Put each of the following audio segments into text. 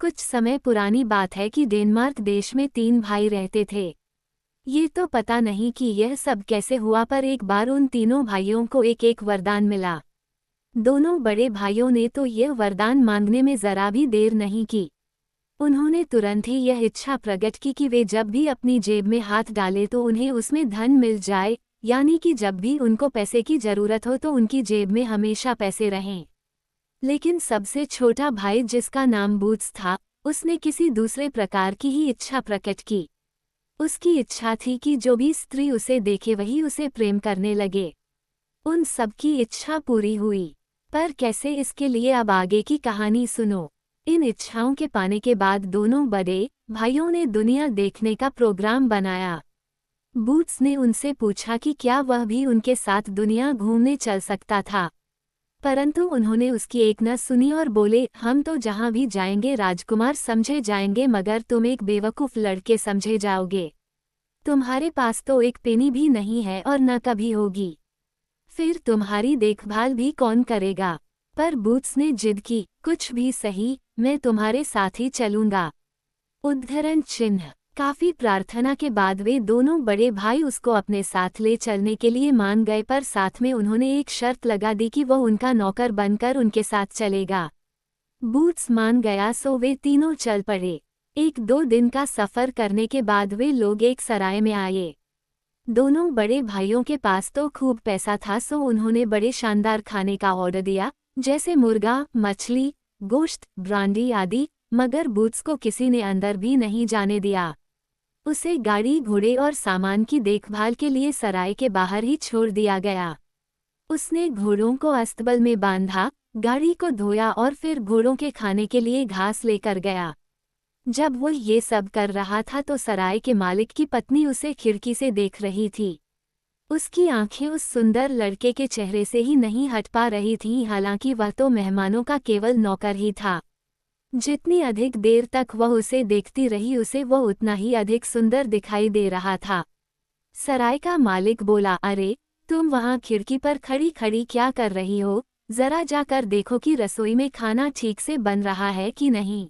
कुछ समय पुरानी बात है कि डेनमार्क देश में 3 भाई रहते थे। ये तो पता नहीं कि यह सब कैसे हुआ, पर एक बार उन तीनों भाइयों को एक एक वरदान मिला। दोनों बड़े भाइयों ने तो यह वरदान मांगने में जरा भी देर नहीं की। उन्होंने तुरंत ही यह इच्छा प्रकट की कि वे जब भी अपनी जेब में हाथ डालें तो उन्हें उसमें धन मिल जाए, यानी कि जब भी उनको पैसे की जरूरत हो तो उनकी जेब में हमेशा पैसे रहें। लेकिन सबसे छोटा भाई, जिसका नाम बूट्स था, उसने किसी दूसरे प्रकार की ही इच्छा प्रकट की। उसकी इच्छा थी कि जो भी स्त्री उसे देखे वही उसे प्रेम करने लगे। उन सबकी इच्छा पूरी हुई, पर कैसे, इसके लिए अब आगे की कहानी सुनो। इन इच्छाओं के पाने के बाद दोनों बड़े भाइयों ने दुनिया देखने का प्रोग्राम बनाया। बूट्स ने उनसे पूछा कि क्या वह भी उनके साथ दुनिया घूमने चल सकता था, परंतु उन्होंने उसकी एक न सुनी और बोले, हम तो जहाँ भी जाएंगे राजकुमार समझे जाएंगे, मगर तुम एक बेवकूफ़ लड़के समझे जाओगे। तुम्हारे पास तो एक पेनी भी नहीं है और न कभी होगी। फिर तुम्हारी देखभाल भी कौन करेगा? पर बूट्स ने जिद की, कुछ भी सही, मैं तुम्हारे साथ ही चलूंगा। उद्धरण चिन्ह। काफी प्रार्थना के बाद वे दोनों बड़े भाई उसको अपने साथ ले चलने के लिए मान गए, पर साथ में उन्होंने एक शर्त लगा दी कि वह उनका नौकर बनकर उनके साथ चलेगा। बूट्स मान गया, सो वे तीनों चल पड़े। 1-2 दिन का सफर करने के बाद वे लोग एक सराय में आए। दोनों बड़े भाइयों के पास तो खूब पैसा था, सो उन्होंने बड़े शानदार खाने का ऑर्डर दिया, जैसे मुर्गा, मछली, गोश्त, ब्रांडी आदि, मगर बूट्स को किसी ने अंदर भी नहीं जाने दिया। उसे गाड़ी, घोड़े और सामान की देखभाल के लिए सराय के बाहर ही छोड़ दिया गया। उसने घोड़ों को अस्तबल में बांधा, गाड़ी को धोया और फिर घोड़ों के खाने के लिए घास लेकर गया। जब वो ये सब कर रहा था तो सराय के मालिक की पत्नी उसे खिड़की से देख रही थी। उसकी आंखें उस सुंदर लड़के के चेहरे से ही नहीं हट पा रही थीं, हालांकि वह तो मेहमानों का केवल नौकर ही था। जितनी अधिक देर तक वह उसे देखती रही, उसे वह उतना ही अधिक सुंदर दिखाई दे रहा था। सराय का मालिक बोला, अरे तुम वहाँ खिड़की पर खड़ी खड़ी क्या कर रही हो? जरा जाकर देखो कि रसोई में खाना ठीक से बन रहा है कि नहीं।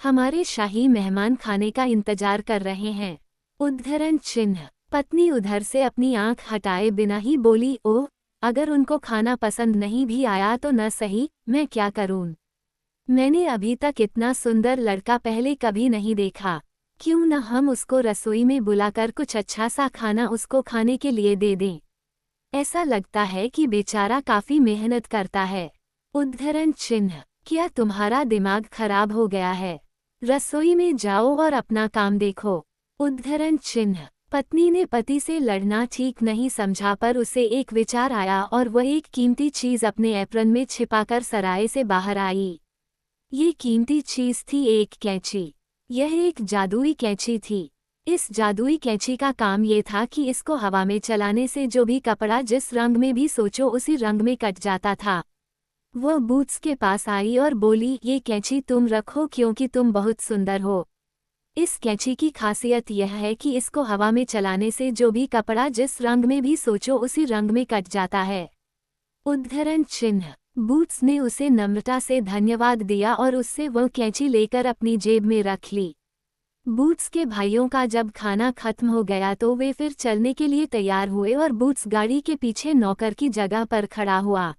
हमारे शाही मेहमान खाने का इंतजार कर रहे हैं। उद्धरण चिन्ह। पत्नी उधर से अपनी आंख हटाए बिना ही बोली, ओह, अगर उनको खाना पसंद नहीं भी आया तो न सही, मैं क्या करूं? मैंने अभी तक इतना सुंदर लड़का पहले कभी नहीं देखा। क्यों न हम उसको रसोई में बुलाकर कुछ अच्छा सा खाना उसको खाने के लिए दे दें। ऐसा लगता है कि बेचारा काफी मेहनत करता है। उद्धरण चिन्ह। क्या तुम्हारा दिमाग खराब हो गया है? रसोई में जाओ और अपना काम देखो। उद्धरण चिन्ह। पत्नी ने पति से लड़ना ठीक नहीं समझा, पर उसे एक विचार आया और वह एक कीमती चीज अपने एप्रन में छिपाकर सराय से बाहर आई। ये कीमती चीज थी एक कैंची। यह एक जादुई कैंची थी। इस जादुई कैंची का काम ये था कि इसको हवा में चलाने से जो भी कपड़ा जिस रंग में भी सोचो उसी रंग में कट जाता था। वह बूट्स के पास आई और बोली, ये कैंची तुम रखो क्योंकि तुम बहुत सुंदर हो। इस कैंची की खासियत यह है कि इसको हवा में चलाने से जो भी कपड़ा जिस रंग में भी सोचो उसी रंग में कट जाता है। उद्धरण चिन्ह। बूट्स ने उसे नम्रता से धन्यवाद दिया और उससे वह कैंची लेकर अपनी जेब में रख ली। बूट्स के भाइयों का जब खाना खत्म हो गया तो वे फिर चलने के लिए तैयार हुए और बूट्स गाड़ी के पीछे नौकर की जगह पर खड़ा हुआ।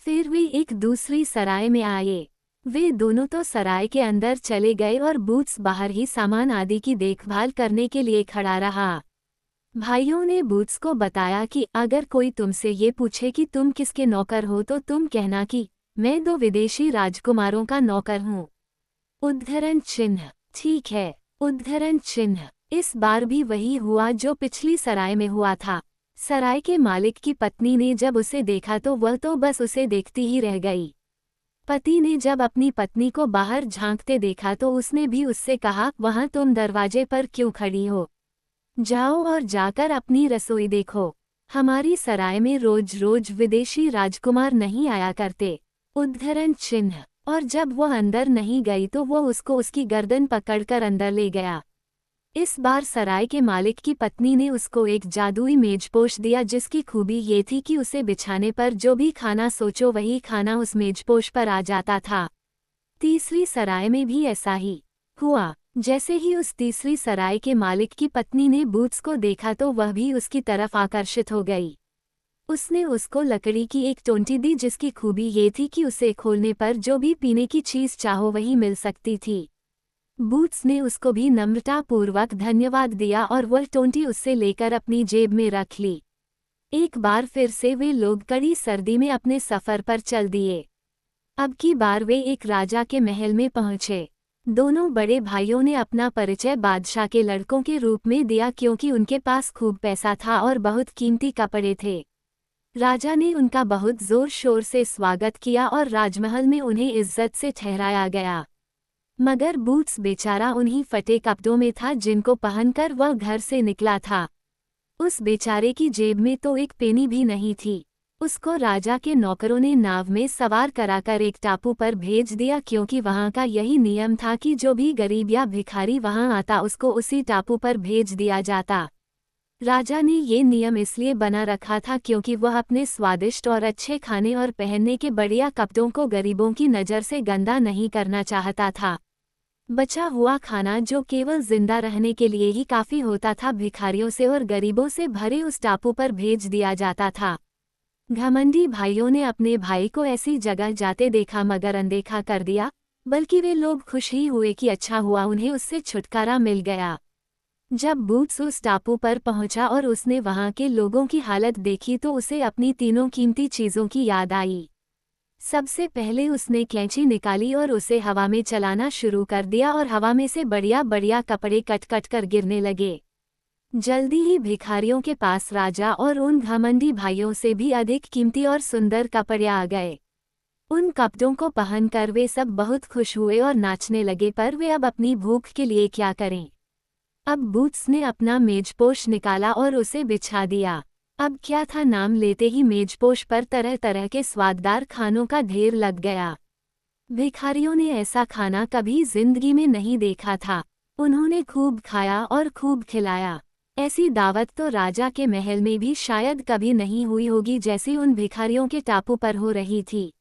फिर वे एक दूसरी सराय में आए। वे दोनों तो सराय के अंदर चले गए और बूट्स बाहर ही सामान आदि की देखभाल करने के लिए खड़ा रहा। भाइयों ने बूट्स को बताया कि अगर कोई तुमसे ये पूछे कि तुम किसके नौकर हो तो तुम कहना कि मैं 2 विदेशी राजकुमारों का नौकर हूँ। उद्धरण चिन्ह। ठीक है। उद्धरण चिन्ह। इस बार भी वही हुआ जो पिछली सराय में हुआ था। सराय के मालिक की पत्नी ने जब उसे देखा तो वह तो बस उसे देखती ही रह गई। पति ने जब अपनी पत्नी को बाहर झांकते देखा तो उसने भी उससे कहा, वहाँ तुम दरवाजे पर क्यों खड़ी हो? जाओ और जाकर अपनी रसोई देखो। हमारी सराय में रोज रोज विदेशी राजकुमार नहीं आया करते। उद्धरण चिन्ह। और जब वह अंदर नहीं गई तो वह उसको उसकी गर्दन पकड़कर अंदर ले गया। इस बार सराय के मालिक की पत्नी ने उसको एक जादुई मेजपोश दिया, जिसकी खूबी ये थी कि उसे बिछाने पर जो भी खाना सोचो वही खाना उस मेजपोश पर आ जाता था। तीसरी सराय में भी ऐसा ही हुआ। जैसे ही उस तीसरी सराय के मालिक की पत्नी ने बूट्स को देखा तो वह भी उसकी तरफ आकर्षित हो गई। उसने उसको लकड़ी की एक टोंटी दी जिसकी खूबी ये थी कि उसे खोलने पर जो भी पीने की चीज़ चाहो वही मिल सकती थी। बूट्स ने उसको भी नम्रतापूर्वक धन्यवाद दिया और वह टोंटी उससे लेकर अपनी जेब में रख ली। एक बार फिर से वे लोग कड़ी सर्दी में अपने सफ़र पर चल दिए। अब की बार वे एक राजा के महल में पहुंचे। दोनों बड़े भाइयों ने अपना परिचय बादशाह के लड़कों के रूप में दिया क्योंकि उनके पास खूब पैसा था और बहुत कीमती कपड़े थे। राजा ने उनका बहुत जोर शोर से स्वागत किया और राजमहल में उन्हें इज्जत से ठहराया गया। मगर बूट्स बेचारा उन्हीं फटे कपड़ों में था जिनको पहनकर वह घर से निकला था। उस बेचारे की जेब में तो एक पेनी भी नहीं थी। उसको राजा के नौकरों ने नाव में सवार कराकर एक टापू पर भेज दिया क्योंकि वहां का यही नियम था कि जो भी गरीब या भिखारी वहां आता उसको उसी टापू पर भेज दिया जाता। राजा ने ये नियम इसलिए बना रखा था क्योंकि वह अपने स्वादिष्ट और अच्छे खाने और पहनने के बढ़िया कपड़ों को गरीबों की नज़र से गंदा नहीं करना चाहता था। बचा हुआ खाना जो केवल जिंदा रहने के लिए ही काफ़ी होता था भिखारियों से और गरीबों से भरे उस टापू पर भेज दिया जाता था। घमंडी भाइयों ने अपने भाई को ऐसी जगह जाते देखा मगर अनदेखा कर दिया, बल्कि वे लोग खुश ही हुए कि अच्छा हुआ उन्हें उससे छुटकारा मिल गया। जब बूट्स उस टापू पर पहुंचा और उसने वहां के लोगों की हालत देखी तो उसे अपनी तीनों कीमती चीज़ों की याद आई। सबसे पहले उसने कैंची निकाली और उसे हवा में चलाना शुरू कर दिया और हवा में से बढ़िया बढ़िया कपड़े कट कट कर गिरने लगे। जल्दी ही भिखारियों के पास राजा और उन घमंडी भाइयों से भी अधिक कीमती और सुंदर कपड़े आ गए। उन कपड़ों को पहनकर वे सब बहुत खुश हुए और नाचने लगे, पर वे अब अपनी भूख के लिए क्या करें। अब बूट्स ने अपना मेजपोश निकाला और उसे बिछा दिया। अब क्या था, नाम लेते ही मेजपोश पर तरह तरह के स्वाददार खानों का ढेर लग गया। भिखारियों ने ऐसा खाना कभी जिंदगी में नहीं देखा था। उन्होंने खूब खाया और खूब खिलाया। ऐसी दावत तो राजा के महल में भी शायद कभी नहीं हुई होगी जैसी उन भिखारियों के टापू पर हो रही थी।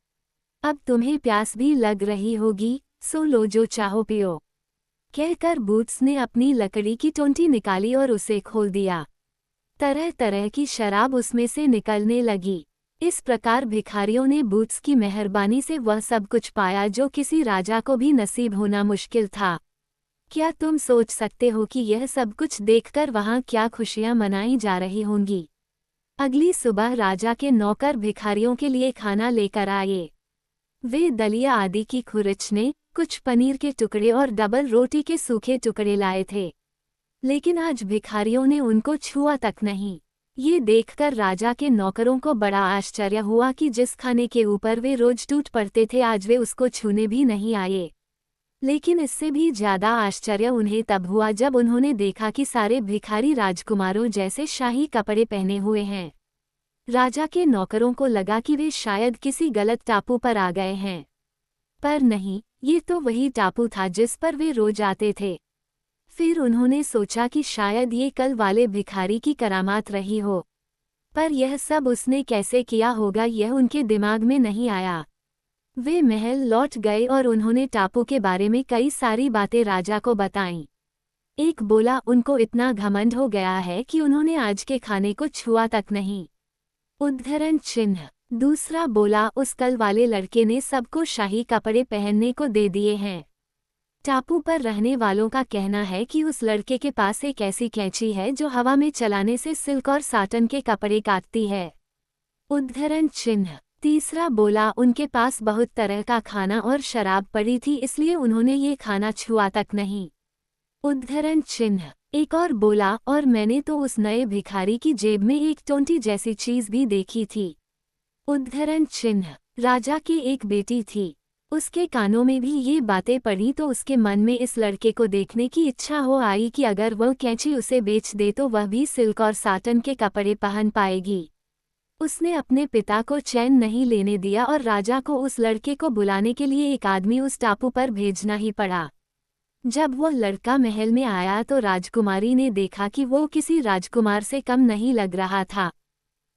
अब तुम्हें प्यास भी लग रही होगी, सो लो जो चाहो पियो, कहकर बूट्स ने अपनी लकड़ी की टोंटी निकाली और उसे खोल दिया। तरह तरह की शराब उसमें से निकलने लगी। इस प्रकार भिखारियों ने बूट्स की मेहरबानी से वह सब कुछ पाया जो किसी राजा को भी नसीब होना मुश्किल था। क्या तुम सोच सकते हो कि यह सब कुछ देखकर वहां क्या खुशियां मनाई जा रही होंगी। अगली सुबह राजा के नौकर भिखारियों के लिए खाना लेकर आए। वे दलिया आदि की खुरचने, कुछ पनीर के टुकड़े और डबल रोटी के सूखे टुकड़े लाए थे, लेकिन आज भिखारियों ने उनको छुआ तक नहीं। ये देखकर राजा के नौकरों को बड़ा आश्चर्य हुआ कि जिस खाने के ऊपर वे रोज टूट पड़ते थे आज वे उसको छूने भी नहीं आए। लेकिन इससे भी ज्यादा आश्चर्य उन्हें तब हुआ जब उन्होंने देखा कि सारे भिखारी राजकुमारों जैसे शाही कपड़े पहने हुए हैं। राजा के नौकरों को लगा कि वे शायद किसी गलत टापू पर आ गए हैं, पर नहीं, ये तो वही टापू था जिस पर वे रोज आते थे। फिर उन्होंने सोचा कि शायद ये कल वाले भिखारी की करामात रही हो, पर यह सब उसने कैसे किया होगा यह उनके दिमाग में नहीं आया। वे महल लौट गए और उन्होंने टापू के बारे में कई सारी बातें राजा को बताईं। एक बोला, उनको इतना घमंड हो गया है कि उन्होंने आज के खाने को छुआ तक नहीं। उद्धरण चिन्ह। दूसरा बोला, उस कल वाले लड़के ने सबको शाही कपड़े पहनने को दे दिए हैं। टापू पर रहने वालों का कहना है कि उस लड़के के पास एक ऐसी कैंची है जो हवा में चलाने से सिल्क और साटन के कपड़े काटती है। उद्धरण चिन्ह। तीसरा बोला, उनके पास बहुत तरह का खाना और शराब पड़ी थी इसलिए उन्होंने ये खाना छुआ तक नहीं। उद्धरण चिन्ह। एक और बोला, और मैंने तो उस नए भिखारी की जेब में एक टोंटी जैसी चीज भी देखी थी। उद्धरण चिन्ह। राजा की एक बेटी थी, उसके कानों में भी ये बातें पड़ी तो उसके मन में इस लड़के को देखने की इच्छा हो आई कि अगर वह कैंची उसे बेच दे तो वह भी सिल्क और साटन के कपड़े पहन पाएगी। उसने अपने पिता को चैन नहीं लेने दिया और राजा को उस लड़के को बुलाने के लिए एक आदमी उस टापू पर भेजना ही पड़ा। जब वह लड़का महल में आया तो राजकुमारी ने देखा कि वो किसी राजकुमार से कम नहीं लग रहा था।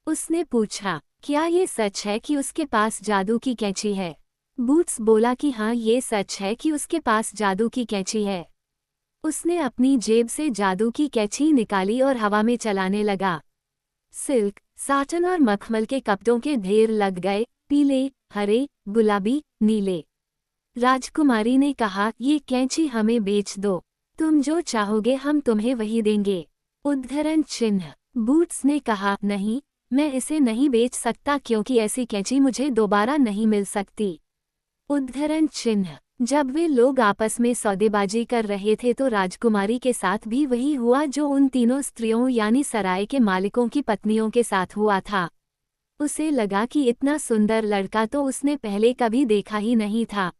उसने पूछा, क्या ये सच है कि उसके पास जादू की कैंची है। बूट्स बोला कि हाँ, ये सच है कि उसके पास जादू की कैंची है। उसने अपनी जेब से जादू की कैंची निकाली और हवा में चलाने लगा। सिल्क, साटन और मखमल के कपड़ों के ढेर लग गए, पीले, हरे, गुलाबी, नीले। राजकुमारी ने कहा, ये कैंची हमें बेच दो। तुम जो चाहोगे हम तुम्हें वही देंगे। उद्धरण चिन्ह। बूट्स ने कहा, नहीं, मैं इसे नहीं बेच सकता क्योंकि ऐसी कैंची मुझे दोबारा नहीं मिल सकती। उद्धरण चिन्ह। जब वे लोग आपस में सौदेबाजी कर रहे थे तो राजकुमारी के साथ भी वही हुआ जो उन तीनों स्त्रियों यानी सराय के मालिकों की पत्नियों के साथ हुआ था। उसे लगा कि इतना सुंदर लड़का तो उसने पहले कभी देखा ही नहीं था।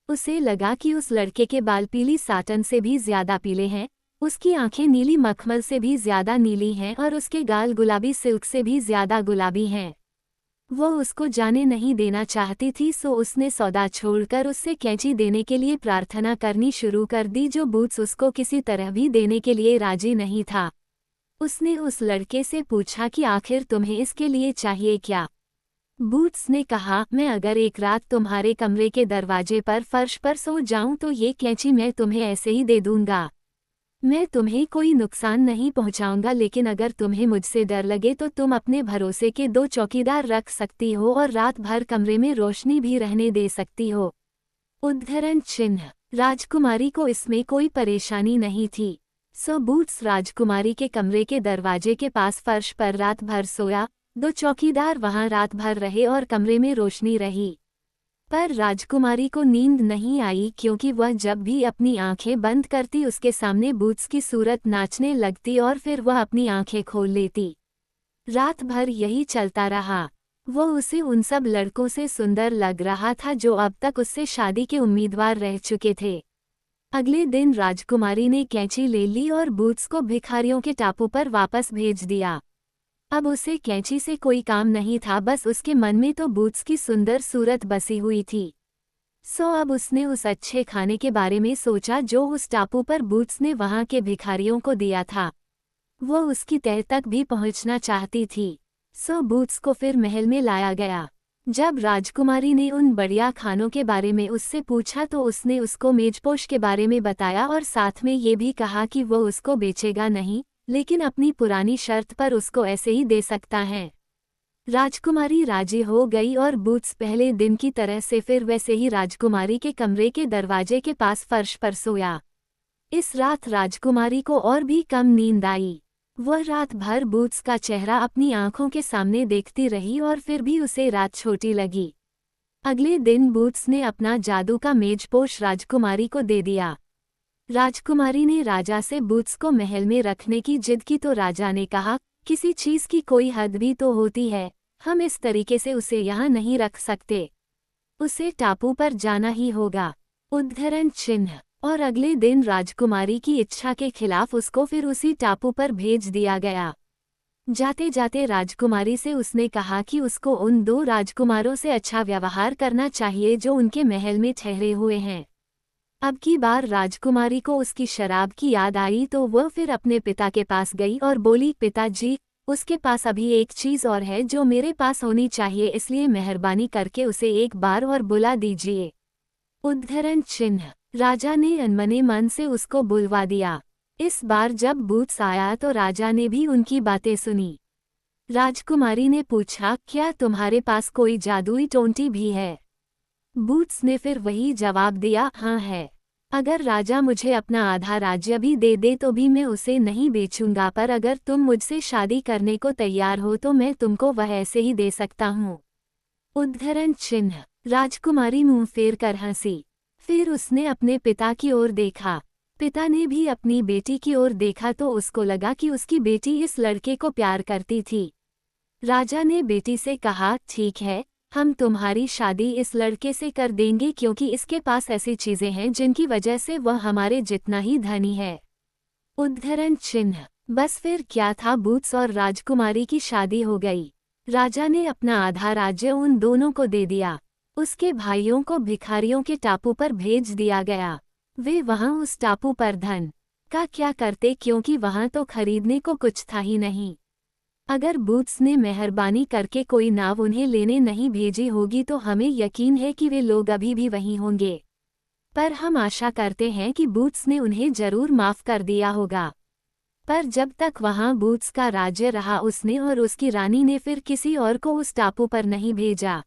उसे लगा कि उस लड़के के बाल पीली साटन से भी ज्यादा पीले हैं, उसकी आंखें नीली मखमल से भी ज्यादा नीली हैं और उसके गाल गुलाबी सिल्क से भी ज्यादा गुलाबी हैं। वो उसको जाने नहीं देना चाहती थी, सो उसने सौदा छोड़कर उससे कैंची देने के लिए प्रार्थना करनी शुरू कर दी जो बूट्स उसको किसी तरह भी देने के लिए राजी नहीं था। उसने उस लड़के से पूछा कि आखिर तुम्हें इसके लिए चाहिए क्या। बूट्स ने कहा, मैं अगर एक रात तुम्हारे कमरे के दरवाजे पर फर्श पर सो जाऊं तो ये कैंची मैं तुम्हें ऐसे ही दे दूंगा। मैं तुम्हें कोई नुकसान नहीं पहुंचाऊंगा, लेकिन अगर तुम्हें मुझसे डर लगे तो तुम अपने भरोसे के 2 चौकीदार रख सकती हो और रात भर कमरे में रोशनी भी रहने दे सकती हो। उद्धरण चिन्ह। राजकुमारी को इसमें कोई परेशानी नहीं थी। सो बूट्स राजकुमारी के कमरे के दरवाजे के पास फर्श पर रात भर सोया। 2 चौकीदार वहां रात भर रहे और कमरे में रोशनी रही। पर राजकुमारी को नींद नहीं आई क्योंकि वह जब भी अपनी आंखें बंद करती उसके सामने बूट्स की सूरत नाचने लगती और फिर वह अपनी आंखें खोल लेती। रात भर यही चलता रहा। वो उसे उन सब लड़कों से सुंदर लग रहा था जो अब तक उससे शादी के उम्मीदवार रह चुके थे। अगले दिन राजकुमारी ने कैंची ले ली और बूट्स को भिखारियों के टापू पर वापस भेज दिया। अब उसे कैंची से कोई काम नहीं था, बस उसके मन में तो बूट्स की सुंदर सूरत बसी हुई थी। सो अब उसने उस अच्छे खाने के बारे में सोचा जो उस टापू पर बूट्स ने वहां के भिखारियों को दिया था। वो उसकी तह तक भी पहुंचना चाहती थी। सो बूट्स को फिर महल में लाया गया। जब राजकुमारी ने उन बढ़िया खानों के बारे में उससे पूछा तो उसने उसको मेजपोश के बारे में बताया और साथ में ये भी कहा कि वो उसको बेचेगा नहीं, लेकिन अपनी पुरानी शर्त पर उसको ऐसे ही दे सकता है। राजकुमारी राजी हो गई और बूट्स पहले दिन की तरह से फिर वैसे ही राजकुमारी के कमरे के दरवाजे के पास फर्श पर सोया। इस रात राजकुमारी को और भी कम नींद आई। वह रात भर बूट्स का चेहरा अपनी आंखों के सामने देखती रही और फिर भी उसे रात छोटी लगी। अगले दिन बूट्स ने अपना जादू का मेजपोश राजकुमारी को दे दिया। राजकुमारी ने राजा से बूट्स को महल में रखने की जिद की तो राजा ने कहा, किसी चीज की कोई हद भी तो होती है, हम इस तरीके से उसे यहाँ नहीं रख सकते। उसे टापू पर जाना ही होगा। उद्धरण चिन्ह। और अगले दिन राजकुमारी की इच्छा के खिलाफ उसको फिर उसी टापू पर भेज दिया गया। जाते जाते राजकुमारी से उसने कहा कि उसको उन 2 राजकुमारों से अच्छा व्यवहार करना चाहिए जो उनके महल में ठहरे हुए हैं। अब की बार राजकुमारी को उसकी शराब की याद आई तो वह फिर अपने पिता के पास गई और बोली, पिताजी, उसके पास अभी एक चीज़ और है जो मेरे पास होनी चाहिए, इसलिए मेहरबानी करके उसे एक बार और बुला दीजिए। उद्धरण चिन्ह। राजा ने अनमने मन से उसको बुलवा दिया। इस बार जब बूट्स आया तो राजा ने भी उनकी बातें सुनी। राजकुमारी ने पूछा, क्या तुम्हारे पास कोई जादुई टोंटी भी है? बूट्स ने फिर वही जवाब दिया, हाँ है। अगर राजा मुझे अपना आधा राज्य भी दे दे तो भी मैं उसे नहीं बेचूंगा, पर अगर तुम मुझसे शादी करने को तैयार हो तो मैं तुमको वह ऐसे ही दे सकता हूँ। उद्धरण चिन्ह। राजकुमारी मुंह फेर कर हंसी। फिर उसने अपने पिता की ओर देखा। पिता ने भी अपनी बेटी की ओर देखा तो उसको लगा कि उसकी बेटी इस लड़के को प्यार करती थी। राजा ने बेटी से कहा, ठीक है, हम तुम्हारी शादी इस लड़के से कर देंगे क्योंकि इसके पास ऐसी चीजें हैं जिनकी वजह से वह हमारे जितना ही धनी है। उद्धरण चिन्ह। बस फिर क्या था, बूट्स और राजकुमारी की शादी हो गई। राजा ने अपना आधा राज्य उन दोनों को दे दिया। उसके भाइयों को भिखारियों के टापू पर भेज दिया गया। वे वहां उस टापू पर धन का क्या करते क्योंकि वहां तो खरीदने को कुछ था ही नहीं। अगर बूट्स ने मेहरबानी करके कोई नाव उन्हें लेने नहीं भेजी होगी तो हमें यकीन है कि वे लोग अभी भी वहीं होंगे। पर हम आशा करते हैं कि बूट्स ने उन्हें जरूर माफ कर दिया होगा। पर जब तक वहां बूट्स का राज्य रहा उसने और उसकी रानी ने फिर किसी और को उस टापू पर नहीं भेजा।